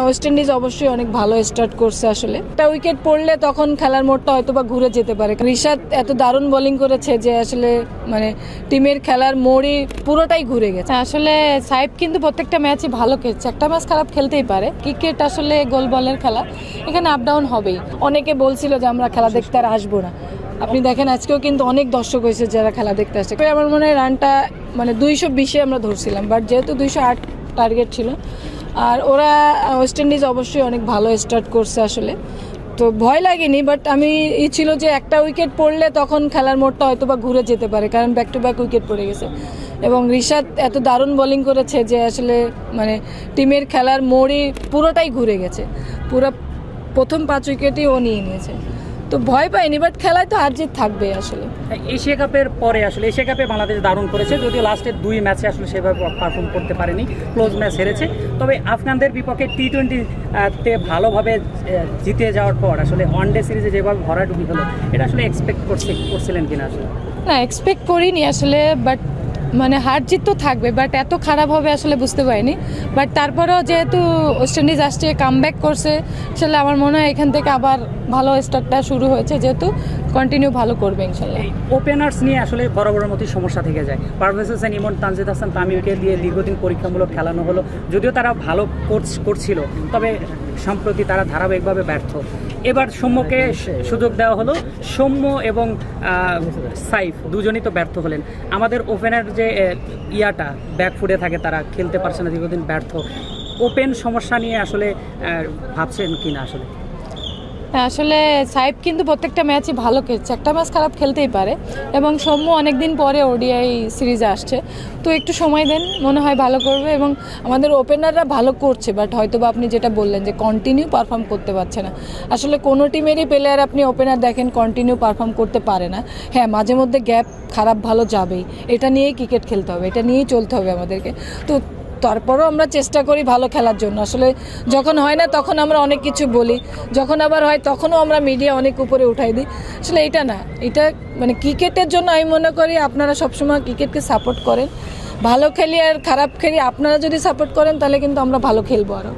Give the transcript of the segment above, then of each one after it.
West Indies অবশ্যই অনেক ভালো স্টার্ট করছে। আসলে একটা উইকেট পড়লে তখন খেলার মোড়টা হয়তো বা ঘুরে যেতে পারে। রিশাদ এত দারুণ বোলিং করেছে যে আসলে মানে টিমের খেলার মোড়ই পুরোটাই ঘুরে গেছে। আসলে সাইফ কিন্তু প্রত্যেকটা ম্যাচই ভালো খেলছে, একটা ম্যাচ খারাপ খেলতেই পারে। ক্রিকেট আসলে গোল বলের খেলা, এখানে আপ ডাউন হবেই। অনেকে বলছিল যে আমরা খেলা দেখতে আর আসবো না, আপনি দেখেন আজকেও কিন্তু অনেক দর্শক হয়েছে যারা খেলা দেখতে আসছে। আমার মনে হয় রানটা মানে 220-এ আমরা ধরছিলাম, বাট যেহেতু 208 টার্গেট ছিল। আর ওরা ওয়েস্ট ইন্ডিজ অবশ্যই অনেক ভালো স্টার্ট করছে আসলে, তো ভয় লাগেনি। বাট আমি ছিল যে একটা উইকেট পড়লে তখন খেলার মোড়টা হয়তো বা ঘুরে যেতে পারে, কারণ ব্যাক টু ব্যাক উইকেট পড়ে গেছে। এবং রিশাদ এত দারুণ বোলিং করেছে যে আসলে মানে টিমের খেলার মোড়ই পুরোটাই ঘুরে গেছে। পুরো প্রথম 5 উইকেটই ও নিয়ে নিয়েছে, তো ভয় পাইনি। বাট খেলায় তো হার জিত থাকবে। আসলে এশিয়া কাপের পরে আসলে এশিয়া কাপে বাংলাদেশ দারুণ করেছে, যদিও লাস্টের 2 ম্যাচে আসলে সেভাবে পারফর্ম করতে পারেনি, ক্লোজ ম্যাচ হেরেছে। তবে আফগানদের বিপক্ষে টি-20-তে ভালোভাবে জিতে যাওয়ার পর আসলে ওয়ানডে সিরিজে যেভাবে ভরাডুবি হলো, এটা আসলে এক্সপেক্ট করছিলেন কিনা? আসলে না, এক্সপেক্ট করিনি আসলে। বাট মানে হার জিত তো থাকবে, বাট এত খারাপ হবে আসলে বুঝতে পারিনি। বাট তারপরেও যেহেতু ওয়েস্ট ইন্ডিজ আসছে, কামব্যাক করছে, আসলে আমার মনে হয় এখান থেকে আবার ভালো স্টার্টটা শুরু হয়েছে, যেহেতু কন্টিনিউ ভালো করবে ইনশাল্লাহ। ওপেনার্স নিয়ে আসলে বরাবরের মতোই সমস্যা থেকে যায়। পারভেজ হোসেন, ইমন, তানজিদ হাসান, তামিমকে দিয়ে দীর্ঘদিন পরীক্ষামূলক খেলানো হলো, যদিও তারা ভালো কোর্স করছিল, তবে সম্প্রতি তারা ধারাবাহিকভাবে ব্যর্থ। এবার সৌম্যকে সুযোগ দেওয়া হলো, সৌম্য এবং সাইফ দুজনই তো ব্যর্থ হলেন। আমাদের ওপেনার যে ব্যাকফুটে থাকে, তারা খেলতে পারছে না, দীর্ঘদিন ব্যর্থ। ওপেন সমস্যা নিয়ে আসলে ভাবছেন কিনা? আসলে সাইফ কিন্তু প্রত্যেকটা ম্যাচই ভালো খেলছে, একটা ম্যাচ খারাপ খেলতেই পারে। এবং সৌম্য অনেকদিন পরে ওডিআই সিরিজে আসছে, তো একটু সময় দেন, মনে হয় ভালো করবে। এবং আমাদের ওপেনাররা ভালো করছে, বাট হয়তো বা আপনি যেটা বললেন যে কন্টিনিউ পারফর্ম করতে পারছে না। আসলে কোনো টিমেরই প্লেয়ার আপনি ওপেনার দেখেন কন্টিনিউ পারফর্ম করতে পারে না। হ্যাঁ, মাঝে মধ্যে গ্যাপ খারাপ ভালো যাবেই, এটা নিয়েই ক্রিকেট খেলতে হবে, এটা নিয়েই চলতে হবে আমাদেরকে। তো তারপরও আমরা চেষ্টা করি ভালো খেলার জন্য। আসলে যখন হয় না তখন আমরা অনেক কিছু বলি, যখন আবার হয় তখনও আমরা মিডিয়া অনেক উপরে উঠাই দিই। আসলে এটা না, এটা মানে ক্রিকেটের জন্য আমি মনে করি আপনারা সবসময় ক্রিকেটকে সাপোর্ট করেন। ভালো খেলি আর খারাপ খেলি আপনারা যদি সাপোর্ট করেন, তাহলে কিন্তু আমরা ভালো খেলবো আরও।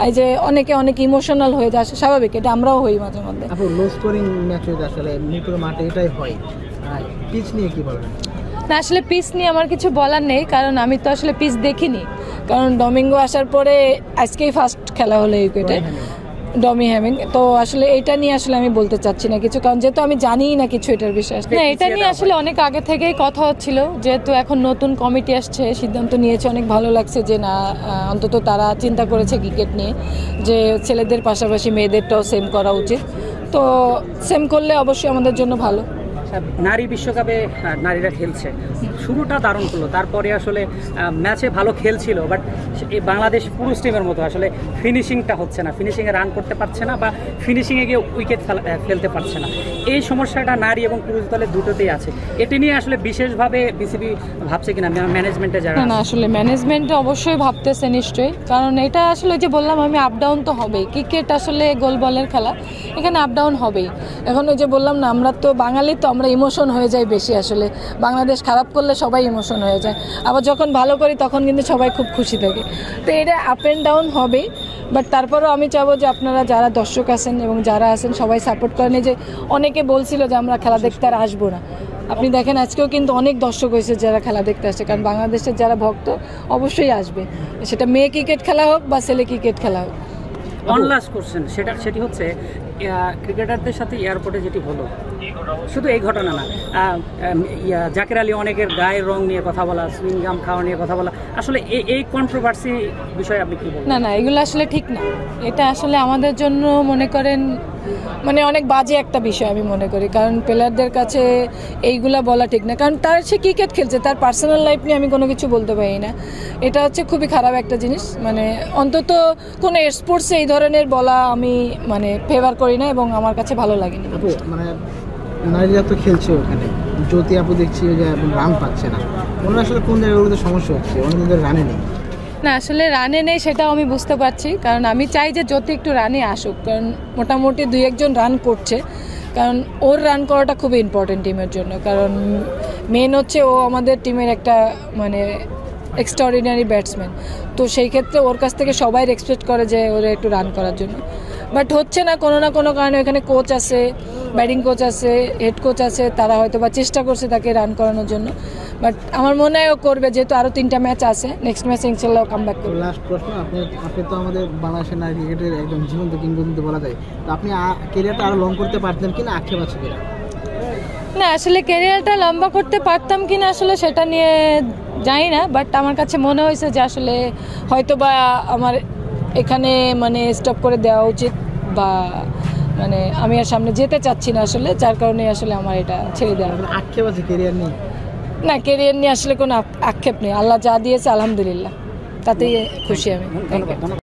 এই যে অনেকে অনেক ইমোশনাল হয়ে যায়, স্বাভাবিক, এটা আমরাও হই মাঝে মধ্যে। লো স্কোরিং ম্যাচ আসলে মিরপুর মাঠে এটাই হয়। পিচ নিয়ে কি বলবেন? না, আসলে পিচ নিয়ে আমার কিছু বলার নেই, কারণ আমি তো আসলে পিচ দেখিনি। কারণ ডমিঙ্গো আসার পরে আজকেই ফার্স্ট খেলা হলো এই উইকেটে, ডমি হ্যামিং। তো আসলে এটা নিয়ে আসলে আমি বলতে চাচ্ছি না কিছু, কারণ যেহেতু আমি জানিই না কিছু এটার বিষয়ে। না, এটা নিয়ে আসলে অনেক আগে থেকেই কথা হচ্ছিল, যেহেতু এখন নতুন কমিটি আসছে, সিদ্ধান্ত নিয়েছে। অনেক ভালো লাগছে যে না, অন্তত তারা চিন্তা করেছে ক্রিকেট নিয়ে, যে ছেলেদের পাশাপাশি মেয়েদেরটাও সেম করা উচিত। তো সেম করলে অবশ্যই আমাদের জন্য ভালো। নারী বিশ্বকাপে নারীরা খেলছে, শুরুটা দারুণ করলো, তারপরে আসলে ম্যাচে ভালো খেলছিল, বাট বাংলাদেশ পুরুষ টিমের মতো আসলে ফিনিশিংটা হচ্ছে না, ফিনিশিংয়ে রান করতে পারছে না, বা ফিনিশিংয়ে গিয়ে উইকেট ফেলতে পারছে না। এই সমস্যাটা নারী এবং পুরুষ দলের দুটোতেই আছে। এটি নিয়ে আসলে বিশেষভাবে বিসিবি ভাবছে কিনা, ম্যানেজমেন্টে যারা? না, আসলে ম্যানেজমেন্ট অবশ্যই ভাবতেছে নিশ্চয়ই, কারণ এটা আসলে যে বললাম আমি, আপ ডাউন তো হবেই। ক্রিকেট আসলে গোল বলের খেলা, এখানে আপ ডাউন হবেই। এখন ওই যে বললাম না, আমরা তো বাঙালি, তো আমরা ইমোশন হয়ে যাই বেশি। আসলে বাংলাদেশ খারাপ করলে সবাই ইমোশন হয়ে যায়, আবার যখন ভালো করি তখন কিন্তু সবাই খুব খুশি থাকে। তো এটা আপ অ্যান্ড ডাউন হবেই। বাট তারপরেও আমি চাবো যে আপনারা যারা দর্শক আছেন এবং যারা আছেন সবাই সাপোর্ট করেন। যে অনেকে বলছিল যে আমরা খেলা দেখতে আর আসবো না, আপনি দেখেন আজকেও কিন্তু অনেক দর্শক হয়েছে যারা খেলা দেখতে আসছে, কারণ বাংলাদেশের যারা ভক্ত অবশ্যই আসবে, সেটা মেয়ে ক্রিকেট খেলা হোক বা ছেলে ক্রিকেট খেলা হোক। অনলাস্ট কোশ্চেন, সেটি হচ্ছে ক্রিকেটারদের সাথে এয়ারপোর্টে যেটি হলো, শুধু এই ঘটনা না, জাকের আলী অনেকের গায়ের রং নিয়ে কথা বলা, সুইংগাম খাওয়া নিয়ে কথা বলা, আসলে এই কন্ট্রোভার্সি বিষয়ে আপনি কি বলবেন? না, এগুলো আসলে ঠিক না। এটা আসলে আমাদের জন্য মনে করেন মানে অনেক বাজে একটা বিষয় আমি মনে করি, কারণ প্লেয়ারদের কাছে এইগুলা বলা ঠিক না, কারণ সে ক্রিকেট খেলছে, তার পার্সোনাল লাইফ নিয়ে আমি কোনো কিছু বলতে পারি না। এটা হচ্ছে খুবই খারাপ একটা জিনিস। মানে অন্তত কোনো স্পোর্টসে এই ধরনের বলা আমি মানে ফেভার করি না, এবং আমার কাছে ভালো লাগেনি। মানে নারীরা তো খেলছে ওখানে, জ্যোতি আপু দেখছি যে রান পাচ্ছে না, ওনার আসলে কোন জায়গাগুলোতে সমস্যা হচ্ছে, অন্যদের রানে নেই? না, আসলে রানে নেই সেটাও আমি বুঝতে পারছি, কারণ আমি চাই যে জ্যোতি একটু রানে আসুক, কারণ মোটামুটি 2-1 রান করছে, কারণ ওর রান করাটা খুবই ইম্পর্টেন্ট টিমের জন্য। কারণ মেন হচ্ছে ও আমাদের টিমের একটা মানে এক্সট্রাঅর্ডিনারি ব্যাটসম্যান, তো সেই ক্ষেত্রে ওর কাছ থেকে সবাই এক্সপেক্ট করে যে ওরা একটু রান করার জন্য, বাট হচ্ছে না কোনো না কোনো কারণে। এখানে কোচ আছে, ব্যাটিং কোচ আছে, হেড কোচ আছে, তারা হয়তো বা চেষ্টা করছে তাকে রান করানোর জন্য, বাট আমার মনে হয় ও করবে, যেহেতু আরও 3টা ম্যাচ আছে, নেক্সট ম্যাচে ইনশাল্লাহ কাম ব্যাক করবে। লাস্ট প্রশ্ন, আপনি তো আমাদের বাংলাদেশের নারী ক্রিকেটের একজন জীবন্ত কিংবদন্তি বলা যায়, তো আপনি ক্যারিয়ারটা আরও লং করতে পারতেন কিনা আক্ষেপ আছে কিনা? না, আসলে ক্যারিয়ারটা লম্বা করতে পারতাম কিনা আসলে সেটা নিয়ে জানি না, বাট আমার কাছে মনে হয়েছে যে আসলে হয়তো বা আমার এখানে মানে স্টপ করে দেওয়া উচিত, বা মানে আমি আর সামনে যেতে চাচ্ছি না আসলে, যার কারণে আসলে আমার এটা ছেড়ে দেওয়া। আক্ষেপ আছে ক্যারিয়ার নিয়ে? না, ক্যারিয়ার নিয়ে আসলে কোনো আক্ষেপ নেই, আল্লাহ যা দিয়েছে আলহামদুলিল্লাহ, তাতেই খুশি আমি। ধন্যবাদ।